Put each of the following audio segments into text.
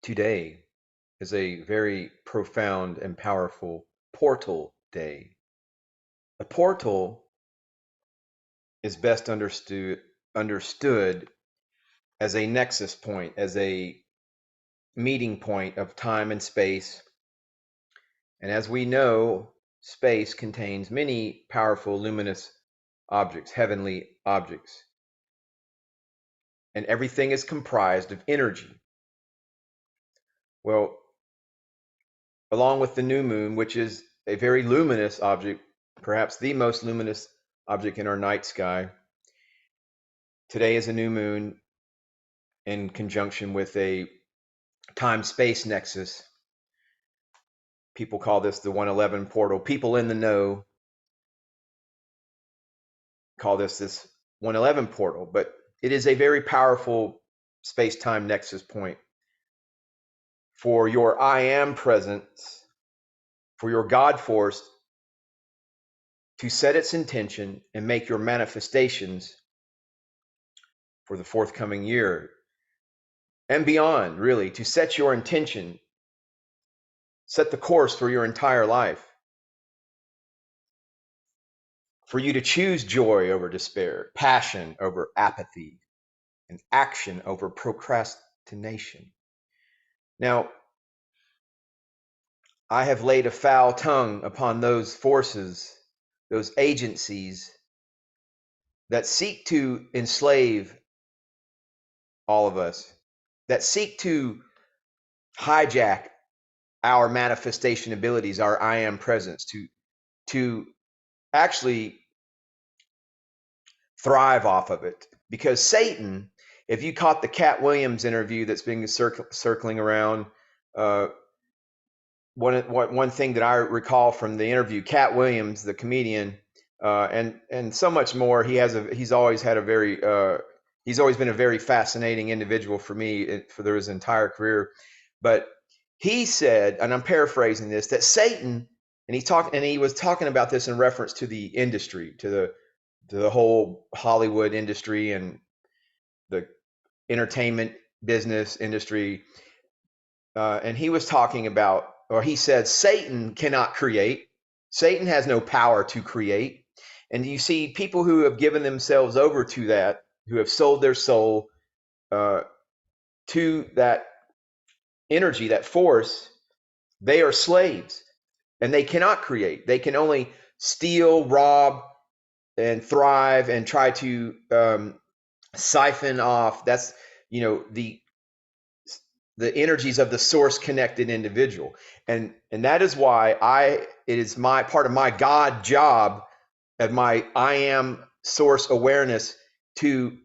Today is a very profound and powerful portal day. A portal is best understood as a nexus point, as a meeting point of time and space. And as we know, space contains many powerful luminous objects, heavenly objects, and everything is comprised of energy. Well, along with the new moon, which is a very luminous object, perhaps the most luminous object in our night sky. Today is a new moon in conjunction with a time-space nexus. People call this the 111 portal. People in the know call this 111 portal, but it is a very powerful space-time nexus point for your I am presence, for your God force to set its intention and make your manifestations for the forthcoming year and beyond, really, to set your intention, set the course for your entire life, for you to choose joy over despair, passion over apathy, and action over procrastination. Now, I have laid a foul tongue upon those forces, those agencies that seek to enslave all of us, that seek to hijack our manifestation abilities, our I am presence, to actually thrive off of it. Because Satan, if you caught the Cat Williams interview that's been circling around, one thing that I recall from the interview, Cat Williams, the comedian, and so much more. He's always been a very fascinating individual for me for his entire career. But he said, and I'm paraphrasing this, that Satan, and he was talking about this in reference to the industry, to the whole Hollywood industry and the entertainment business industry. And he was talking about, or he said, Satan cannot create. Satan has no power to create. And you see people who have given themselves over to that, who have sold their soul to that energy, that force, they are slaves and they cannot create. They can only steal, rob, and thrive and try to siphon off. That's, the energies of the source connected individual. And that is why it is my part of my God job, of my I am source awareness, to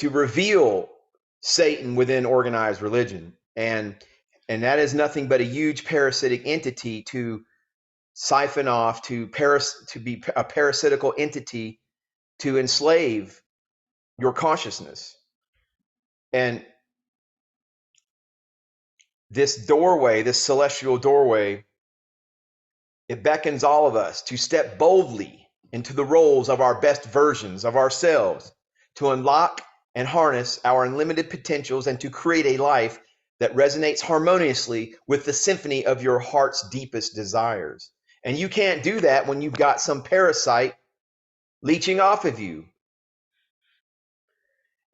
reveal Satan within organized religion. And that is nothing but a huge parasitic entity to siphon off, to be a parasitical entity to enslave your consciousness. And this doorway, this celestial doorway, it beckons all of us to step boldly into the roles of our best versions of ourselves, to unlock and harness our unlimited potentials, and to create a life that resonates harmoniously with the symphony of your heart's deepest desires. And you can't do that when you've got some parasite leeching off of you.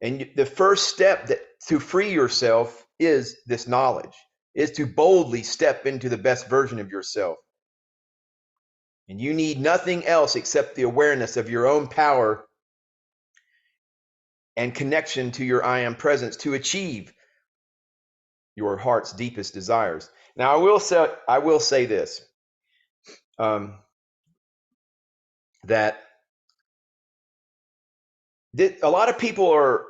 And the first step to free yourself is this knowledge, is to boldly step into the best version of yourself. And you need nothing else except the awareness of your own power and connection to your I am presence to achieve your heart's deepest desires. Now, I will say this, that a lot of people are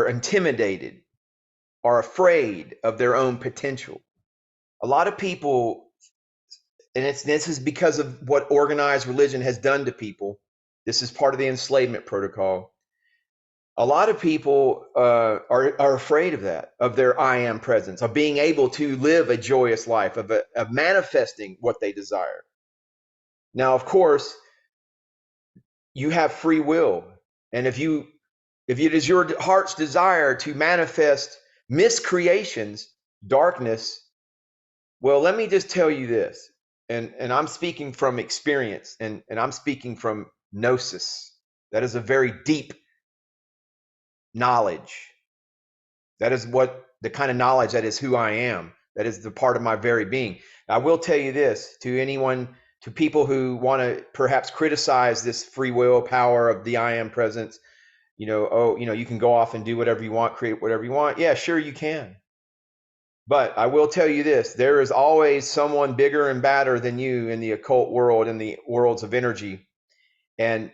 intimidated, are afraid of their own potential. A lot of people, and this is because of what organized religion has done to people. This is part of the enslavement protocol. A lot of people are afraid of that, of their I am presence, of being able to live a joyous life, of manifesting what they desire. Now, of course, you have free will, and if it is your heart's desire to manifest miscreations, darkness. Well, let me just tell you this, and I'm speaking from experience, and I'm speaking from gnosis. That is a very deep knowledge. That is what the kind of knowledge that is who I am. That is the part of my very being. I will tell you this to anyone, to people who want to perhaps criticize this free will power of the I am presence. You can go off and do whatever you want, create whatever you want. Yeah, sure you can. But I will tell you this, there is always someone bigger and badder than you in the occult world, in the worlds of energy. And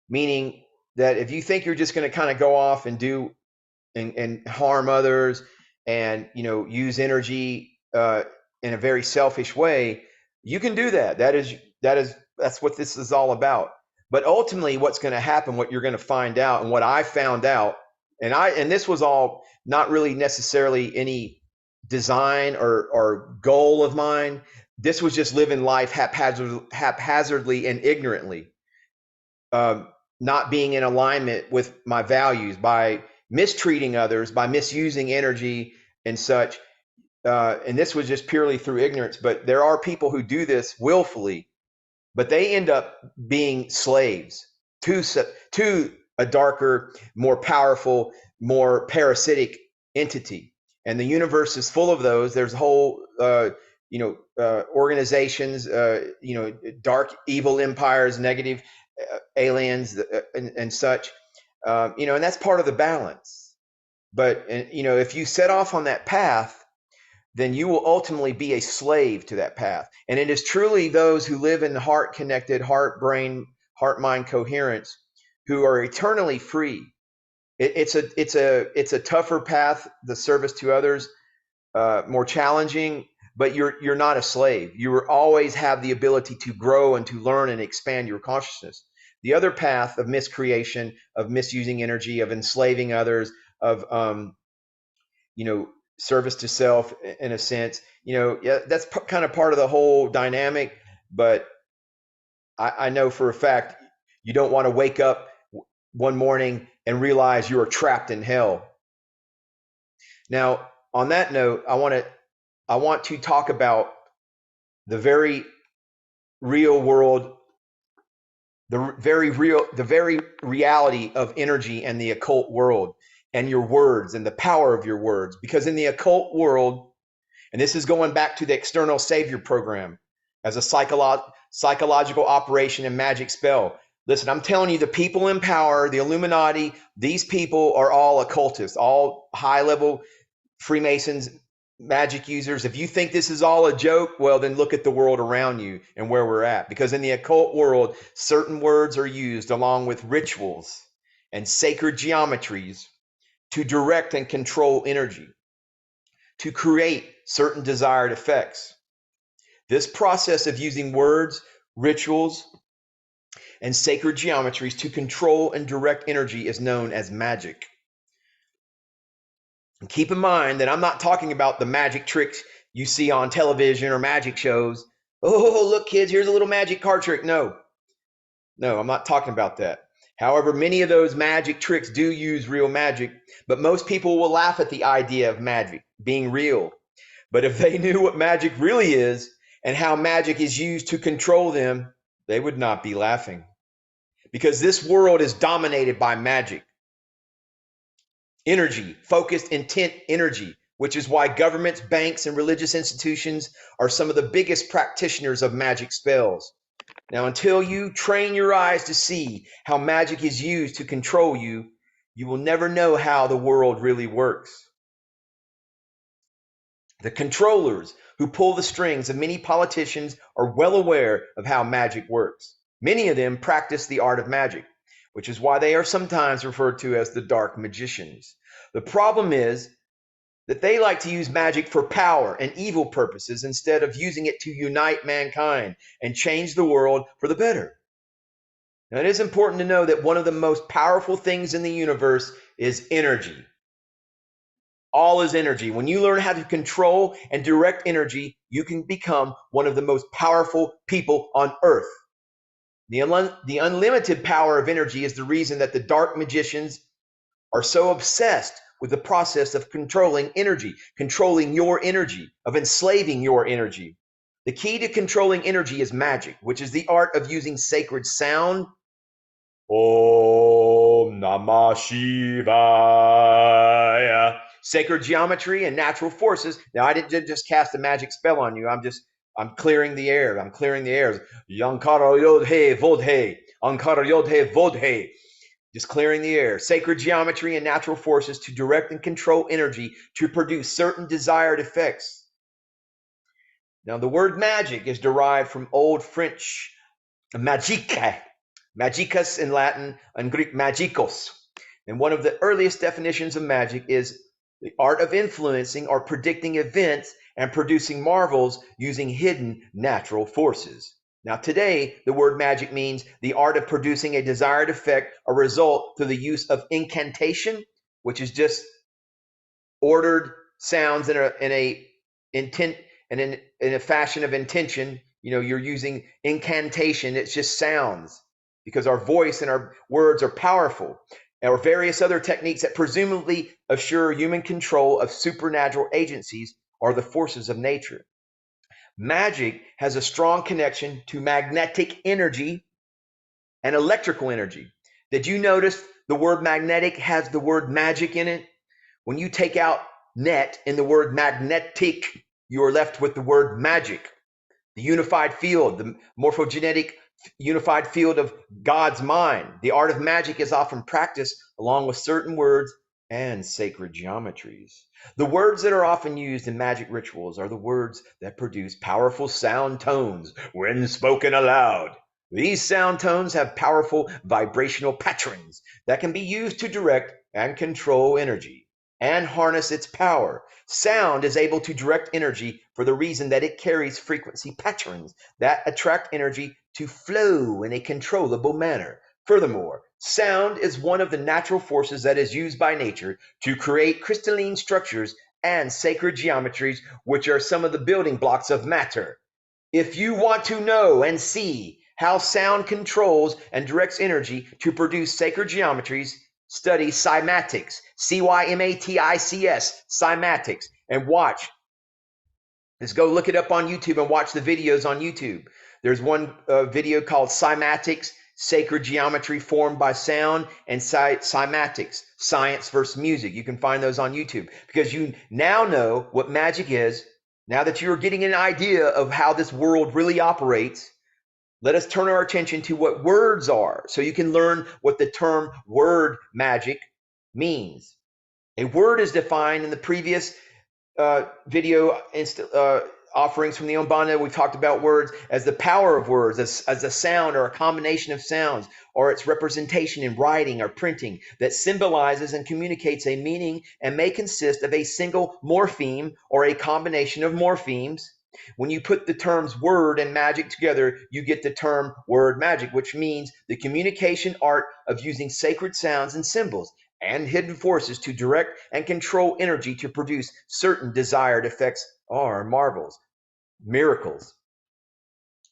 meaning that if you think you're just going to kind of go off and do and harm others and use energy in a very selfish way, you can do that. That's what this is all about. But ultimately, what's going to happen, what you're going to find out, and what I found out, and this was all not really necessarily any design or goal of mine. This was just living life haphazardly and ignorantly, not being in alignment with my values, by mistreating others, by misusing energy and such. And this was just purely through ignorance. But there are people who do this willfully, but they end up being slaves to a darker, more powerful, more parasitic entity. And the universe is full of those. There's whole, organizations, dark, evil empires, negative aliens, and such. And that's part of the balance. But if you set off on that path, then you will ultimately be a slave to that path. And it is truly those who live in heart-connected, heart-mind coherence who are eternally free. It's a tougher path, the service to others, more challenging, but you're not a slave. You will always have the ability to grow and to learn and expand your consciousness. The other path of miscreation, of misusing energy, of enslaving others, of service to self, in a sense, that's kind of part of the whole dynamic. But I know for a fact you don't want to wake up one morning and realize you are trapped in hell. Now, on that note, I want to talk about the very real world, the very reality of energy and the occult world, and your words and the power of your words. Because in the occult world, and this is going back to the external savior program as a psychological operation and magic spell. Listen, I'm telling you, the people in power, the Illuminati, these people are all occultists, all high-level Freemasons, magic users. If you think this is all a joke, well, then look at the world around you and where we're at. Because in the occult world, certain words are used along with rituals and sacred geometries to direct and control energy, to create certain desired effects. This process of using words, rituals, and sacred geometries to control and direct energy is known as magic. And keep in mind that I'm not talking about the magic tricks you see on television or magic shows. Oh, look, kids, here's a little magic card trick. No, I'm not talking about that. However, many of those magic tricks do use real magic, but most people will laugh at the idea of magic being real. But if they knew what magic really is and how magic is used to control them, they would not be laughing. Because this world is dominated by magic. Energy, focused intent energy, which is why governments, banks, and religious institutions are some of the biggest practitioners of magic spells. Now, until you train your eyes to see how magic is used to control you, you will never know how the world really works. The controllers who pull the strings of many politicians are well aware of how magic works. Many of them practice the art of magic, which is why they are sometimes referred to as the dark magicians. The problem is that they like to use magic for power and evil purposes instead of using it to unite mankind and change the world for the better. Now, it is important to know that one of the most powerful things in the universe is energy. All is energy. When you learn how to control and direct energy, you can become one of the most powerful people on earth. The unlimited power of energy is the reason that the dark magicians are so obsessed with the process of controlling energy, controlling your energy, of enslaving your energy. The key to controlling energy is magic, which is the art of using sacred sound. Om Namah Shivaya. Sacred geometry and natural forces. Now, I didn't just cast a magic spell on you. I'm clearing the air. I'm clearing the air. Yankara Yodhe Vodhe. Ankara Yodhe Vodhe. Just clearing the air. Sacred geometry and natural forces to direct and control energy to produce certain desired effects. Now, the word magic is derived from Old French magick, magicus in Latin, and Greek magikos. And one of the earliest definitions of magic is the art of influencing or predicting events and producing marvels using hidden natural forces. Now, today, the word magic means the art of producing a desired effect or result through the use of incantation, which is just ordered sounds in a intent and in a fashion of intention. You know, you're using incantation. It's just sounds because our voice and our words are powerful. Or various other techniques that presumably assure human control of supernatural agencies or the forces of nature. Magic has a strong connection to magnetic energy and electrical energy. Did you notice the word magnetic has the word magic in it? When you take out net in the word magnetic, you are left with the word magic. The unified field, the morphogenetic unified field of God's mind. The art of magic is often practiced along with certain words and sacred geometries. The words that are often used in magic rituals are the words that produce powerful sound tones when spoken aloud. These sound tones have powerful vibrational patterns that can be used to direct and control energy and harness its power. Sound is able to direct energy for the reason that it carries frequency patterns that attract energy to flow in a controllable manner. Furthermore, sound is one of the natural forces that is used by nature to create crystalline structures and sacred geometries, which are some of the building blocks of matter. If you want to know and see how sound controls and directs energy to produce sacred geometries, study cymatics, cymatics, cymatics, and watch. Just go look it up on YouTube and watch the videos on YouTube. There's one video called Cymatics, Sacred Geometry Formed by Sound, and Cymatics, Science versus Music. You can find those on YouTube because you now know what magic is. Now that you're getting an idea of how this world really operates, let us turn our attention to what words are so you can learn what the term word magic means. A word is defined in the previous video offerings from the Umbanda. We've talked about words as the power of words, as a sound or a combination of sounds, or its representation in writing or printing that symbolizes and communicates a meaning and may consist of a single morpheme or a combination of morphemes. When you put the terms word and magic together, you get the term word magic, which means the communication art of using sacred sounds and symbols and hidden forces to direct and control energy to produce certain desired effects or marvels, miracles.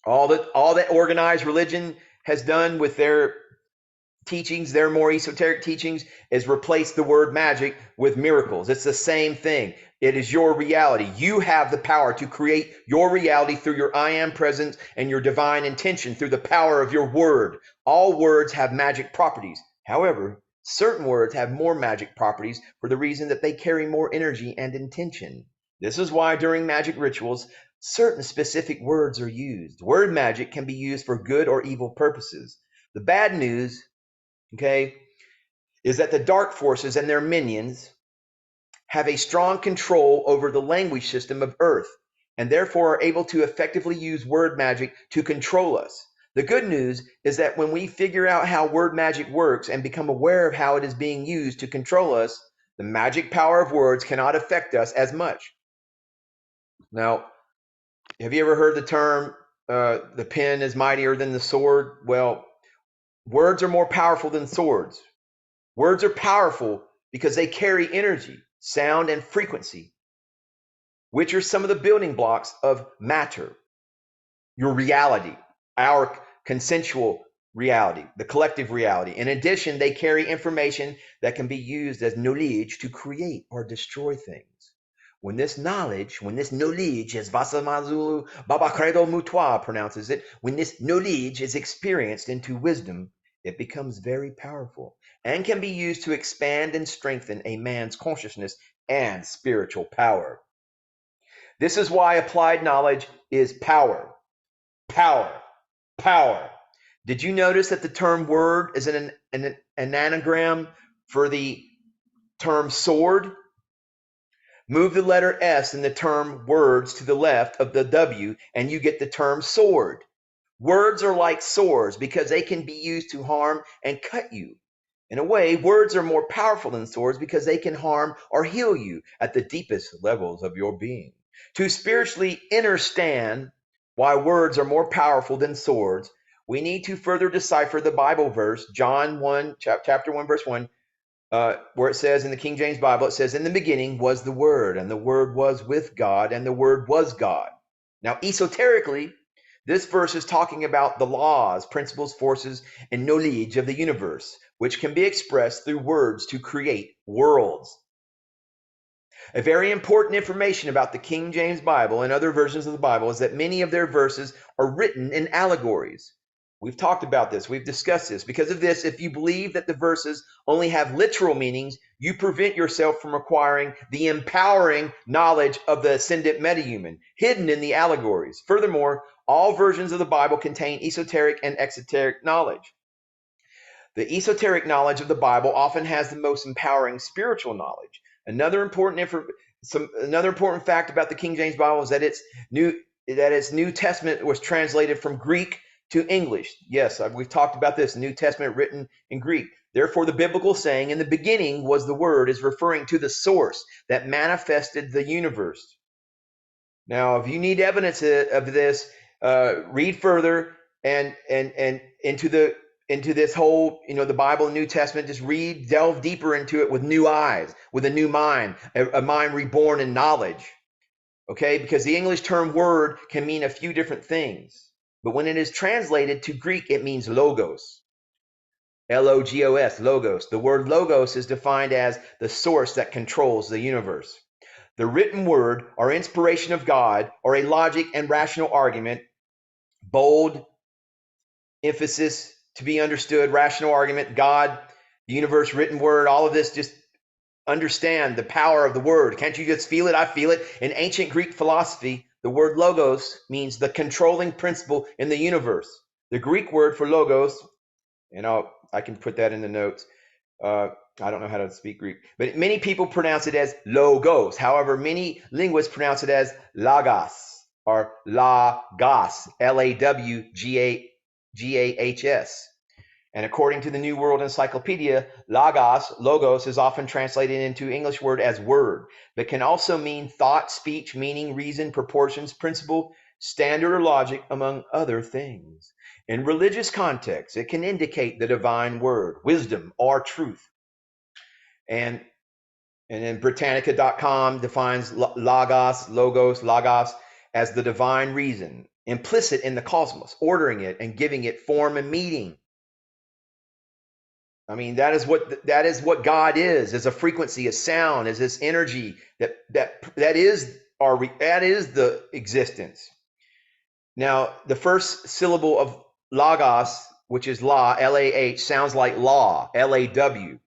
All that organized religion has done with their teachings, their more esoteric teachings, is replace the word magic with miracles. It's the same thing. It is your reality. You have the power to create your reality through your I am presence and your divine intention through the power of your word. All words have magic properties. However, certain words have more magic properties for the reason that they carry more energy and intention. This is why during magic rituals, certain specific words are used. Word magic can be used for good or evil purposes. The bad news, okay, is that the dark forces and their minions have a strong control over the language system of Earth and therefore are able to effectively use word magic to control us. The good news is that when we figure out how word magic works and become aware of how it is being used to control us, the magic power of words cannot affect us as much. Now, have you ever heard the term, the pen is mightier than the sword? Well, words are more powerful than swords. Words are powerful because they carry energy, sound, and frequency, which are some of the building blocks of matter, your reality, our consensual reality, the collective reality. In addition, they carry information that can be used as knowledge to create or destroy things. When this knowledge, as Vasamazulu Babakredo Mutwa pronounces it, when this knowledge is experienced into wisdom, it becomes very powerful and can be used to expand and strengthen a man's consciousness and spiritual power. This is why applied knowledge is power. Power. Power. Did you notice that the term word is an anagram for the term sword? Move the letter S in the term words to the left of the W and you get the term sword. Words are like swords because they can be used to harm and cut you. In a way, words are more powerful than swords because they can harm or heal you at the deepest levels of your being. To spiritually understand why words are more powerful than swords, we need to further decipher the Bible verse, John 1, chapter 1, verse 1, where it says in the King James Bible, it says, in the beginning was the Word, and the Word was with God, and the Word was God. Now, esoterically, this verse is talking about the laws, principles, forces, and knowledge of the universe, which can be expressed through words to create worlds. A very important information about the King James Bible and other versions of the Bible is that many of their verses are written in allegories. We've talked about this. We've discussed this. Because of this, if you believe that the verses only have literal meanings, you prevent yourself from acquiring the empowering knowledge of the ascendant metahuman hidden in the allegories. Furthermore, all versions of the Bible contain esoteric and exoteric knowledge. The esoteric knowledge of the Bible often has the most empowering spiritual knowledge. Another important fact about the King James Bible is that its New Testament was translated from Greek to English. Yes, we've talked about this. The New Testament written in Greek. Therefore, the biblical saying, in the beginning was the Word, is referring to the source that manifested the universe. Now, if you need evidence of this, read further and into this whole, the Bible and New Testament. Just delve deeper into it with new eyes, with a new mind, a mind reborn in knowledge. Okay, because the English term word can mean a few different things, but when it is translated to Greek, it means logos. Logos, logos. The word logos is defined as the source that controls the universe. The written word or inspiration of God or a logic and rational argument, bold emphasis to be understood, rational argument, God, the universe, written word, all of this, just understand the power of the word. Can't you just feel it? I feel it. In ancient Greek philosophy, the word logos means the controlling principle in the universe. The Greek word for logos, and I can put that in the notes. I don't know how to speak Greek, but many people pronounce it as logos. However, many linguists pronounce it as logos or lagos, Lawghs. And according to the New World Encyclopedia, logos is often translated into English word as word, but can also mean thought, speech, meaning, reason, proportions, principle, standard, or logic, among other things. In religious context, it can indicate the divine word, wisdom, or truth. And then Britannica.com defines logos, as the divine reason, implicit in the cosmos, ordering it and giving it form and meaning. I mean, that is what God is a frequency, a sound, is this energy that is the existence. Now, the first syllable of logos, which is law, L-A-H, sounds like law, L-A-W.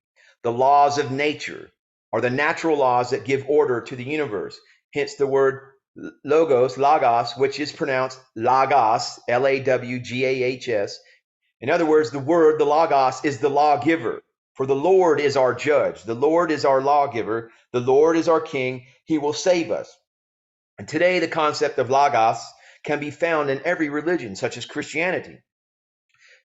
The laws of nature are the natural laws that give order to the universe. Hence the word logos, which is pronounced lagos, L-A-W-G-A-H-S. In other words, the word, the logos, is the lawgiver. For the Lord is our judge. The Lord is our lawgiver. The Lord is our king. He will save us. And today, the concept of logos can be found in every religion, such as Christianity.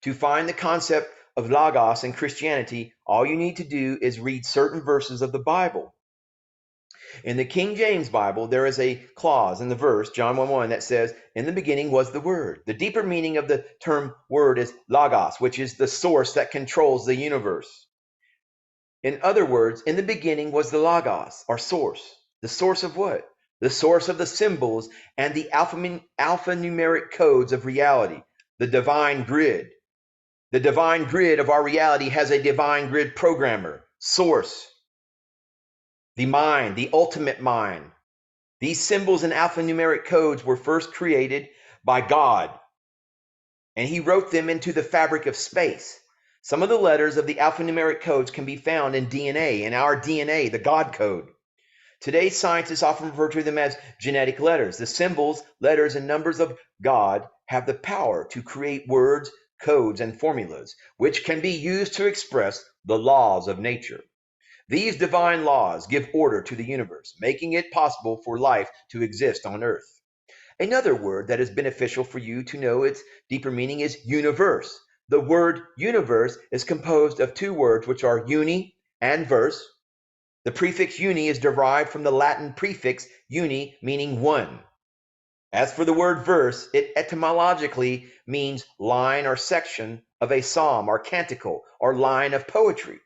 To find the concept of logos in Christianity, all you need to do is read certain verses of the Bible. In the King James Bible, there is a clause in the verse, John 1:1, that says, in the beginning was the Word. The deeper meaning of the term word is logos, which is the source that controls the universe. In other words, in the beginning was the logos, or source. The source of what? The source of the symbols and the alphanumeric codes of reality, the divine grid. The divine grid of our reality has a divine grid programmer, source, the mind, the ultimate mind. These symbols and alphanumeric codes were first created by God, and he wrote them into the fabric of space. Some of the letters of the alphanumeric codes can be found in DNA, in our DNA, the God code. Today, scientists often refer to them as genetic letters. The symbols, letters, and numbers of God have the power to create words, codes, and formulas, which can be used to express the laws of nature. These divine laws give order to the universe, making it possible for life to exist on Earth. Another word that is beneficial for you to know its deeper meaning is universe. The word universe is composed of two words, which are uni and verse. The prefix uni is derived from the Latin prefix uni, meaning one. As for the word verse, it etymologically means line or section of a psalm or canticle or line of poetry.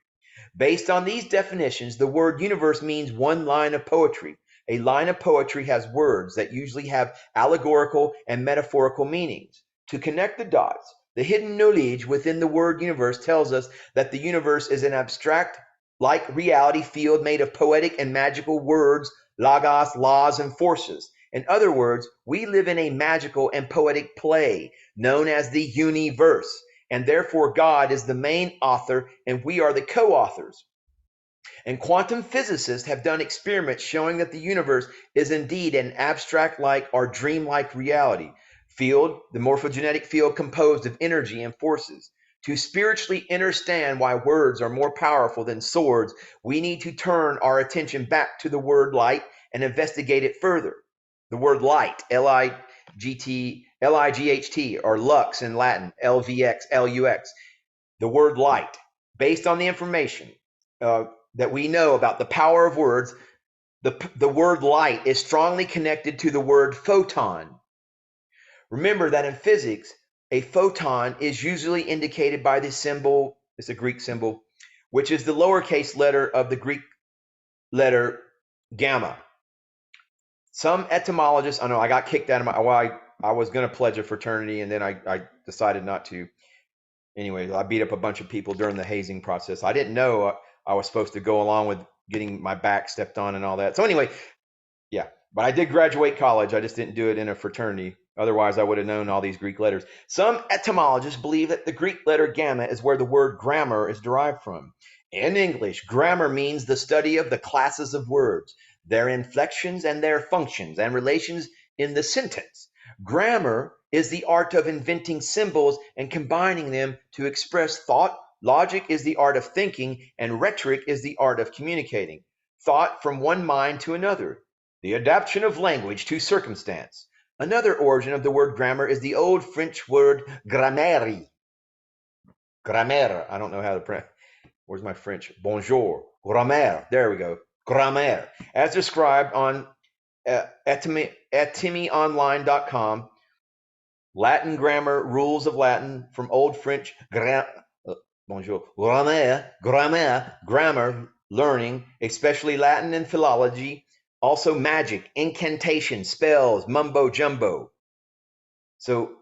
Based on these definitions, the word universe means one line of poetry. A line of poetry has words that usually have allegorical and metaphorical meanings. To connect the dots, the hidden knowledge within the word universe tells us that the universe is an abstract, like reality field made of poetic and magical words, logos, laws, and forces. In other words, we live in a magical and poetic play known as the universe, and therefore God is the main author and we are the co-authors. And quantum physicists have done experiments showing that the universe is indeed an abstract-like or dream-like reality field, the morphogenetic field composed of energy and forces. To spiritually understand why words are more powerful than swords, we need to turn our attention back to the word light and investigate it further. The word light, L-I-G-H-T, or lux in Latin, L-V-X, L-U-X. The word light, based on the information that we know about the power of words, the word light is strongly connected to the word photon. Remember that in physics, a photon is usually indicated by the symbol, it's a Greek symbol, which is the lowercase letter of the Greek letter gamma. Some etymologists, I know I got kicked out of I was going to pledge a fraternity and then I decided not to. Anyway, I beat up a bunch of people during the hazing process. I didn't know I was supposed to go along with getting my back stepped on and all that. So anyway, yeah, but I did graduate college. I just didn't do it in a fraternity. Otherwise, I would have known all these Greek letters. Some etymologists believe that the Greek letter gamma is where the word grammar is derived from. In English, grammar means the study of the classes of words, their inflections and their functions and relations in the sentence. Grammar is the art of inventing symbols and combining them to express thought. Logic is the art of thinking, and rhetoric is the art of communicating thought from one mind to another. The adaptation of language to circumstance. Another origin of the word grammar is the old French word grammaire. Grammaire. I don't know how to pronounce. Where's my French? Bonjour. Grammaire. There we go. Grammaire. As described on etymyonline.com, Latin grammar, rules of Latin from Old French bonjour, grammar, learning, especially Latin and philology, also magic, incantation, spells, mumbo jumbo. So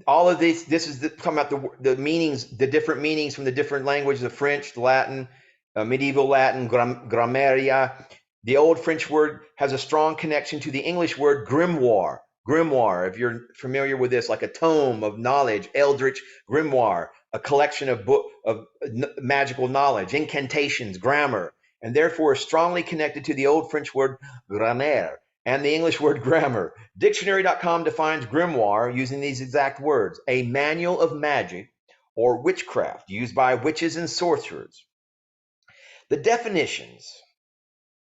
all of this is talking about the meanings, the different meanings from the different languages, the French, the Latin, medieval Latin, grammaria. The old French word has a strong connection to the English word grimoire. Grimoire, if you're familiar with this, like a tome of knowledge, eldritch grimoire, a collection of magical knowledge, incantations, grammar, and therefore is strongly connected to the old French word grammaire and the English word grammar. Dictionary.com defines grimoire using these exact words: a manual of magic or witchcraft used by witches and sorcerers. The definitions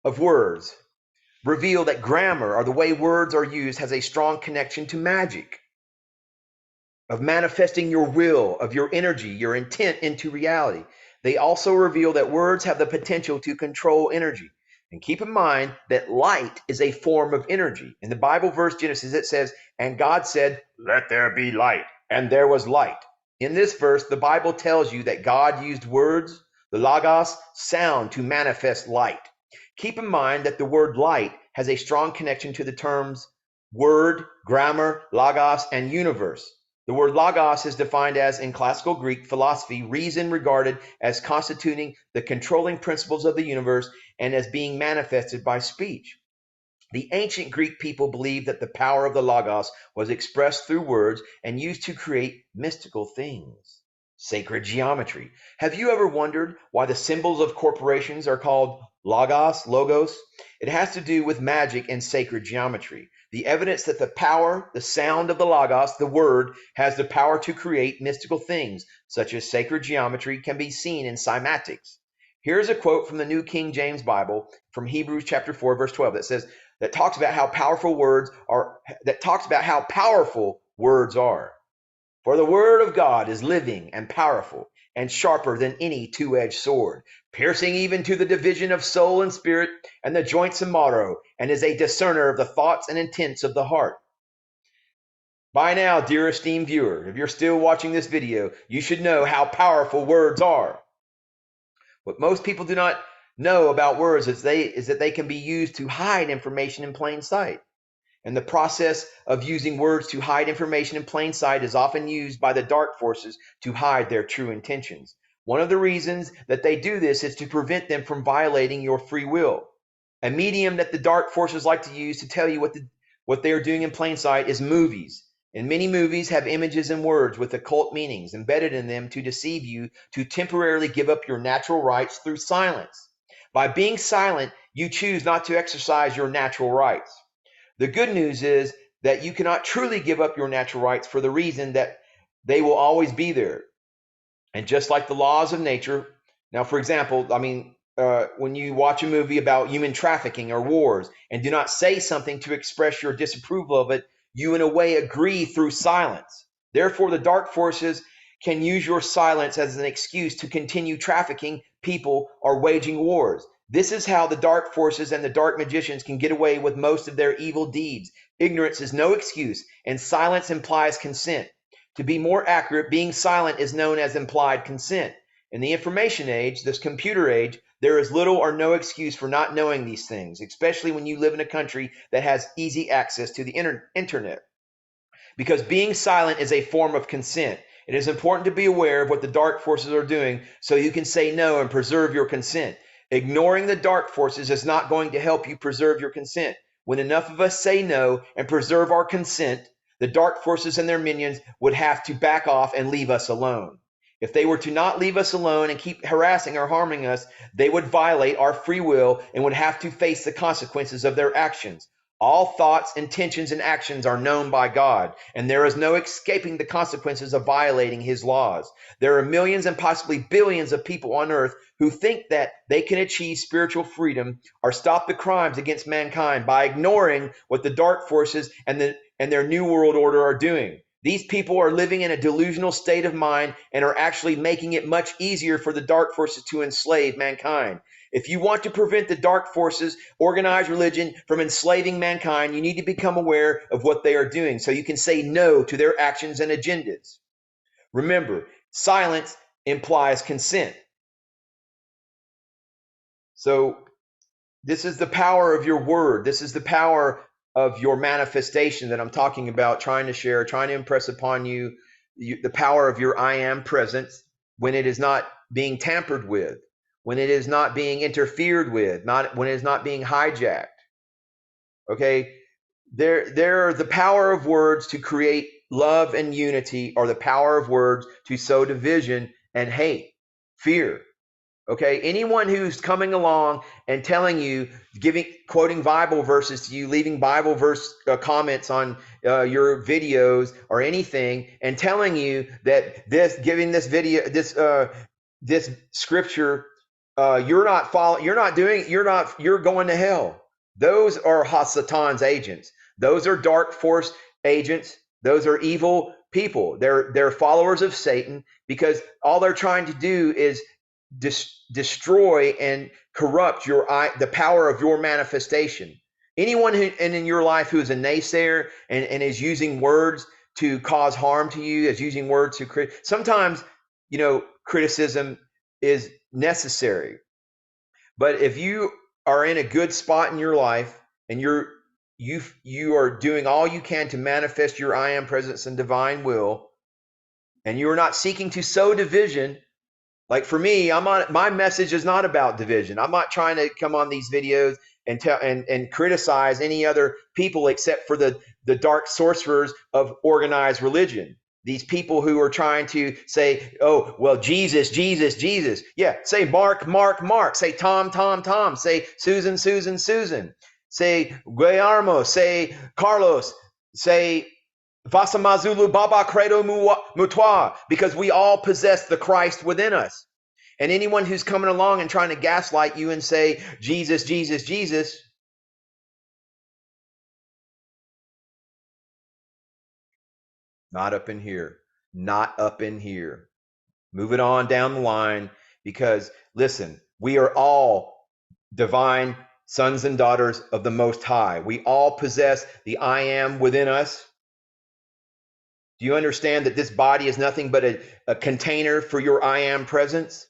of words reveal that grammar, or the way words are used, has a strong connection to magic, of manifesting your will, of your energy, your intent into reality. They also reveal that words have the potential to control energy. And keep in mind that light is a form of energy. In the Bible verse Genesis, it says, and God said, let there be light, and there was light. In this verse, the Bible tells you that God used words, the logos, sound, to manifest light. Keep in mind that the word light has a strong connection to the terms word, grammar, logos, and universe. The word logos is defined as, in classical Greek philosophy, reason regarded as constituting the controlling principles of the universe and as being manifested by speech. The ancient Greek people believed that the power of the logos was expressed through words and used to create mystical things. Sacred geometry. Have you ever wondered why the symbols of corporations are called logos? It has to do with magic and sacred geometry. The evidence that the power, the sound of the logos, the word, has the power to create mystical things, such as sacred geometry, can be seen in cymatics. Here's a quote from the New King James Bible from Hebrews chapter 4, verse 12 that talks about how powerful words are. For the word of God is living and powerful and sharper than any two-edged sword, piercing even to the division of soul and spirit and the joints and marrow, and is a discerner of the thoughts and intents of the heart. By now, dear esteemed viewer, if you're still watching this video, you should know how powerful words are. What most people do not know about words is that they can be used to hide information in plain sight. And the process of using words to hide information in plain sight is often used by the dark forces to hide their true intentions. One of the reasons that they do this is to prevent them from violating your free will. A medium that the dark forces like to use to tell you what they are doing in plain sight is movies. And many movies have images and words with occult meanings embedded in them to deceive you to temporarily give up your natural rights through silence. By being silent, you choose not to exercise your natural rights. The good news is that you cannot truly give up your natural rights for the reason that they will always be there. And just like the laws of nature, now, for example, when you watch a movie about human trafficking or wars and do not say something to express your disapproval of it, you in a way agree through silence. Therefore, the dark forces can use your silence as an excuse to continue trafficking people or waging wars. This is how the dark forces and the dark magicians can get away with most of their evil deeds. Ignorance is no excuse, and silence implies consent. To be more accurate, being silent is known as implied consent. In the information age, this computer age, there is little or no excuse for not knowing these things, especially when you live in a country that has easy access to the internet. Because being silent is a form of consent. It is important to be aware of what the dark forces are doing so you can say no and preserve your consent. Ignoring the dark forces is not going to help you preserve your consent. When enough of us say no and preserve our consent, the dark forces and their minions would have to back off and leave us alone. If they were to not leave us alone and keep harassing or harming us, they would violate our free will and would have to face the consequences of their actions. All thoughts, intentions, and actions are known by God, and there is no escaping the consequences of violating his laws. There are millions and possibly billions of people on earth who think that they can achieve spiritual freedom or stop the crimes against mankind by ignoring what the dark forces and their new world order are doing. These people are living in a delusional state of mind and are actually making it much easier for the dark forces to enslave mankind. If you want to prevent the dark forces, organized religion, from enslaving mankind, you need to become aware of what they are doing so you can say no to their actions and agendas. Remember, silence implies consent. So this is the power of your word. This is the power of your manifestation that I'm talking about, trying to share, trying to impress upon you the power of your I am presence when it is not being tampered with, when it is not being interfered with, when it is not being hijacked. Okay, there the power of words to create love and unity, or the power of words to sow division and hate, fear. Okay, anyone who's coming along and telling you, quoting Bible verses to you, leaving Bible verse comments on your videos or anything, and telling you that this scripture, you're going to hell. Those are Hasatan's agents. Those are dark force agents. Those are evil people. They're followers of Satan, because all they're trying to do is destroy and corrupt the power of your manifestation. Anyone in your life who is a naysayer and is using words to cause harm to you, is using words to sometimes, criticism is necessary. But if you are in a good spot in your life and you are doing all you can to manifest your I am presence and divine will, and you are not seeking to sow division. Like for me, my message is not about division. I'm not trying to come on these videos and tell and criticize any other people except for the dark sorcerers of organized religion. These people who are trying to say, oh, well, Jesus, Jesus, Jesus. Yeah, say Mark, Mark, Mark. Say Tom, Tom, Tom. Say Susan, Susan, Susan. Say Guillermo. Say Carlos. Say Vasamazulu Baba Credo Mutwa, because we all possess the Christ within us. And anyone who's coming along and trying to gaslight you and say, Jesus, Jesus, Jesus, not up in here. Not up in here. Move it on down the line, because listen, we are all divine sons and daughters of the Most High. We all possess the I am within us. Do you understand that this body is nothing but a container for your I am presence?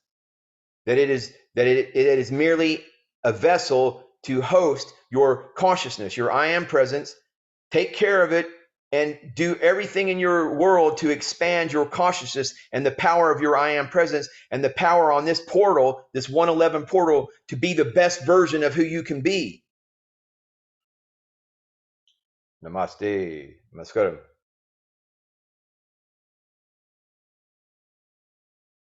That it is merely a vessel to host your consciousness, your I am presence. Take care of it and do everything in your world to expand your consciousness and the power of your I am presence and the power on this portal, this 111 portal, to be the best version of who you can be. Namaste. Namaskaram.